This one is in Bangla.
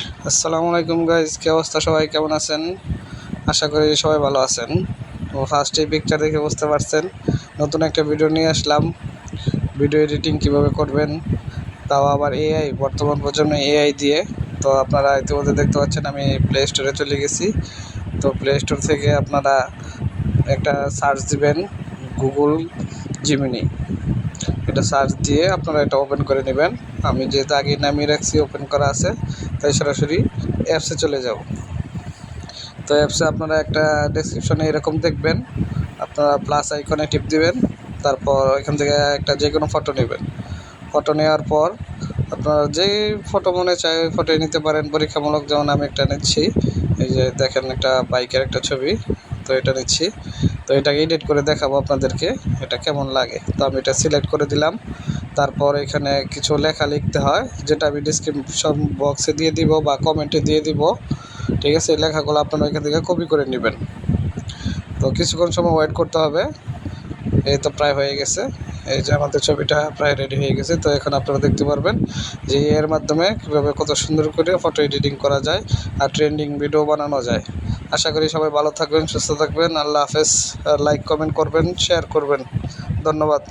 আসসালামু আলাইকুম গাইজ, কি অবস্থা? সবাই কেমন আছেন? আশা করি সবাই ভালো আছেন। তো ফার্স্ট এই পিকচার দেখে বুঝতে পারছেন নতুন একটা ভিডিও নিয়ে আসলাম। ভিডিও এডিটিং কিভাবে করবেন, তাও আবার এআই, বর্তমান প্রজন্ম এআই দিয়ে। তো আপনারা ইতিমধ্যে দেখতে পাচ্ছেন আমি প্লে স্টোরে চলে গেছি। তো প্লে স্টোর থেকে আপনারা একটা সার্চ দিবেন, গুগল জিমিনি। এটা সার্চ দিয়ে আপনারা এটা ওপেন করে নেবেন। আমি যেহেতু আগে নামিয়ে রাখছি, ওপেন করা আছে, তাই সরাসরি অ্যাপসে চলে যাব। তো অ্যাপসে আপনারা একটা ডেসক্রিপশনে এরকম দেখবেন, আপনারা প্লাস আইকনে টিপ দিবেন। তারপর এখান থেকে একটা যে কোনো ফটো নেবেন। ফটো নেওয়ার পর আপনারা যেই ফটো মনে চায় ওই ফটোই নিতে পারেন, পরীক্ষামূলক। যেমন আমি একটা নিচ্ছি, এই যে দেখেন একটা বাইকের একটা ছবি, তো এটা নিচ্ছি। তো এটাকে এডিট করে দেখাবো আপনাদেরকে এটা কেমন লাগে। তো আমি এটা সিলেক্ট করে দিলাম। তারপর এখানে কিছু লেখা লিখতে হয়, যেটা আমি ডিসক্রিপশন বক্সে দিয়ে দিব বা কমেন্টে দিয়ে দিব। ঠিক আছে, এই লেখাগুলো আপনারা এখান থেকে কপি করে নেবেন। তো কিছুক্ষণ সময় ওয়েট করতে হবে। এই তো প্রায় হয়ে গেছে, এই যে আমাদের ছবিটা প্রায় রেডি হয়ে গেছে। তো এখন আপনারা দেখতে পারবেন যে এর মাধ্যমে কীভাবে কত সুন্দর করে ফটো এডিটিং করা যায় আর ট্রেন্ডিং ভিডিও বানানো যায়। আশা করি সবাই ভালো থাকবেন, সুস্থ থাকবেন। আল্লাহ হাফেজ। লাইক কমেন্ট করবেন, শেয়ার করবেন। ধন্যবাদ।